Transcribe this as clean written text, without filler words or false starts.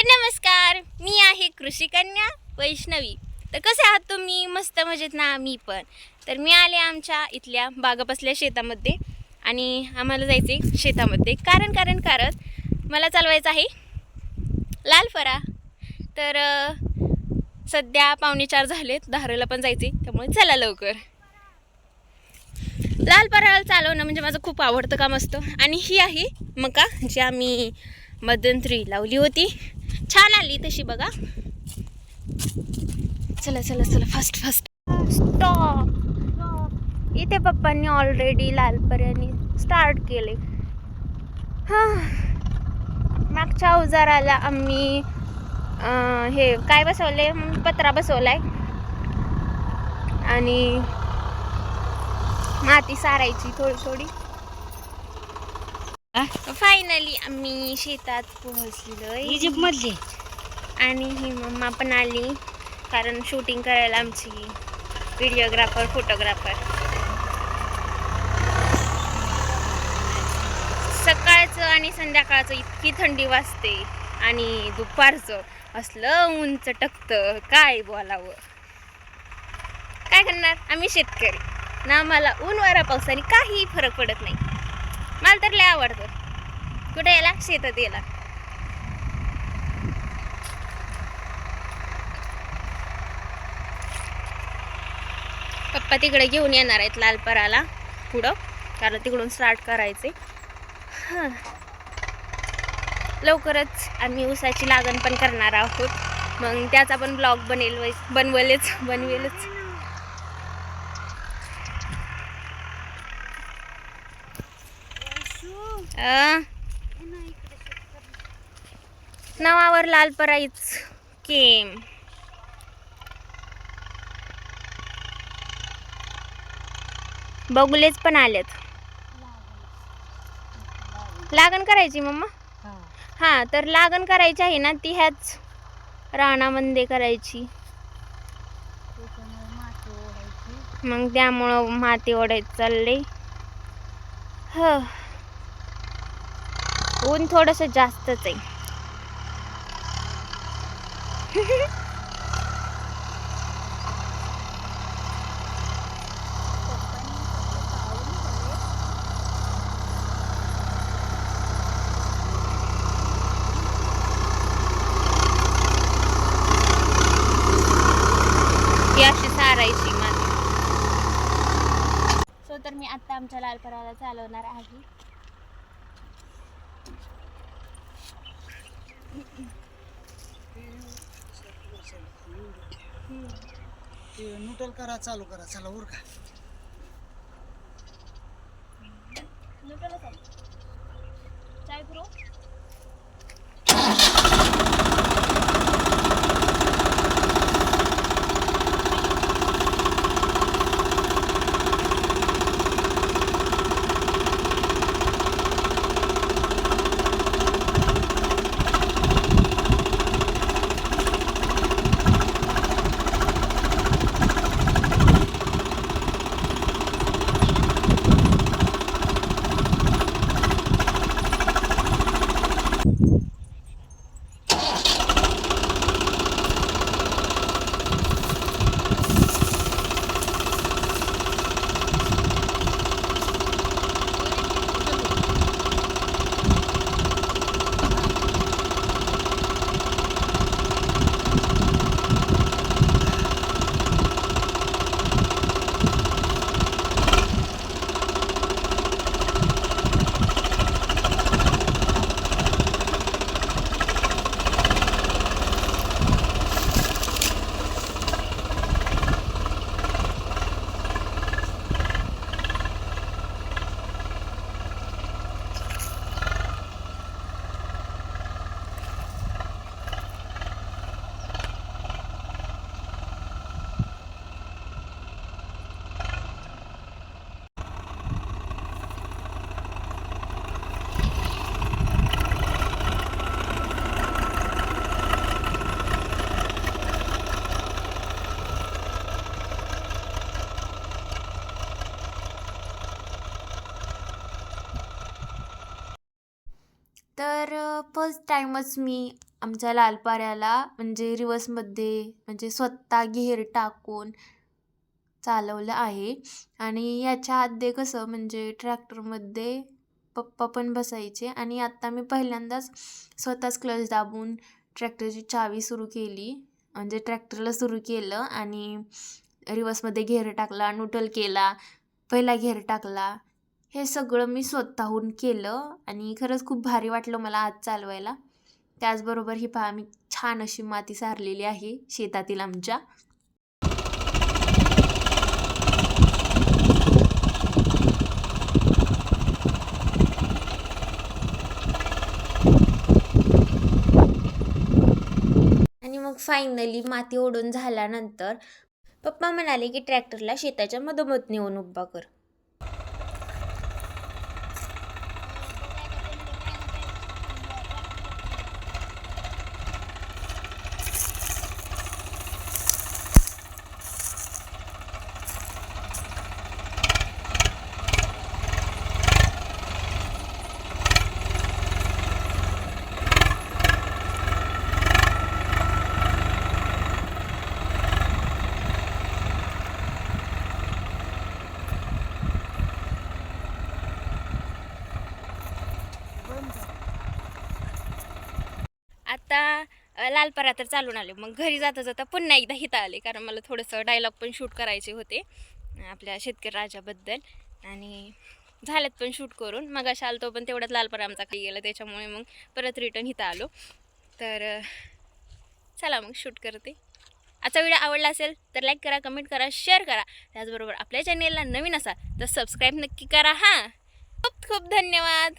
नमस्कार, मी आहे कृषी कन्या वैष्णवी. तर कसे आहात तुम्ही? मस्त मजेत ना? मी पण. तर मी आले आमच्या इथल्या बागापसल्या शेतामध्ये आणि आम्हाला जायचे शेतामध्ये कारण मला चालवायचं आहे लाल फरा. तर सध्या 3:45 झालेत, धाराला पण जायचे, त्यामुळे चला लवकर. लाल फराला चालवणं म्हणजे माझं खूप आवडतं काम असतं. आणि ही आहे मका जी आम्ही मध्यंतरी लावली होती, छान आली तशी बघा. चला चला चला फास्ट फास्ट. स्टॉप. इथे पप्पांनी ऑलरेडी लालपऱ्याने स्टार्ट केले. मागच्या अवजाराला आम्ही हे काय बसवले, पत्रा बसवलाय आणि माती सारायची थोडी थोडी. फायनली आम्ही शेतात पोहोचलोय इजिप्त मधली. आणि ही मम्मा पण आली कारण शूटिंग करायला आमची व्हिडिओग्राफर फोटोग्राफर. सकाळचं आणि संध्याकाळचं इतकी थंडी वाजते आणि दुपारचं असलं ऊन चटकतं, काय बोलावं. काय करणार, आम्ही शेतकरी ना, मला ऊन वारा पावसाने काही फरक पडत नाही. मला तर लय आवडतं कुठे यायला, शेतात यायला. पप्पा तिकडे घेऊन येणार आहेत लालपराला पुढं, कारण तिकडून स्टार्ट करायचे. लवकरच आम्ही ऊसाची लागण पण करणार आहोत, मग त्याचा पण ब्लॉग बनवेलच. नावावर लालपराईच केम. बगुलेच पण आलेत. लागण करायची मम्मा. हा, तर लागण करायची आहे ना, ती ह्याच रानामध्ये करायची. मग त्यामुळं माती ओढायचं चालले. ऊन थोडस जास्तच आहे. ही अशी सारायची माती. सो तर मी आता आमच्या लालपराला चालवणार आहे. न्यूट्रल करा, चालू करा, चला उरका. चाय करू. टाईमच मी आमच्या लालपाऱ्याला म्हणजे रिवर्समध्ये म्हणजे स्वतः घेर टाकून चालवलं आहे. आणि याच्या आधी कसं म्हणजे ट्रॅक्टरमध्ये पप्पा पण बसायचे आणि आत्ता मी पहिल्यांदाच स्वतःच क्लच दाबून ट्रॅक्टरची चावी सुरू केली, म्हणजे ट्रॅक्टरला सुरू केलं आणि रिवर्समध्ये घेर टाकला, न्यूट्रल केला, पहिला घेर टाकला. हे सगळं मी स्वतःहून केलं आणि खरंच खूप भारी वाटलं मला आज चालवायला. त्याचबरोबर ही पहा मी छान अशी माती सारलेली आहे शेतातील आमच्या. आणि मग फायनली माती ओढून झाल्यानंतर पप्पा म्हणाले की ट्रॅक्टरला शेताच्या मधोमध नेऊन उभा कर. आता लालपरा तर चालून आले, मग घरी जाता जाता पुन्हा एकदा हिता आले, कारण मला थोडंसं डायलॉग पण शूट करायचे होते आपल्या शेतकरी राजाबद्दल. आणि झालेत पण शूट करून. मग अशा आलतो पण तेवढ्यात लालपरा आमचा काही गेला, त्याच्यामुळे मग परत रिटर्न हिता आलो. तर चला मग शूट करते. आजचा व्हिडिओ आवडला असेल तर लाईक करा, कमेंट करा, शेअर करा. त्याचबरोबर आपल्या चॅनेलला नवीन असाल तर सबस्क्राईब नक्की करा. हां, खूप खूप धन्यवाद.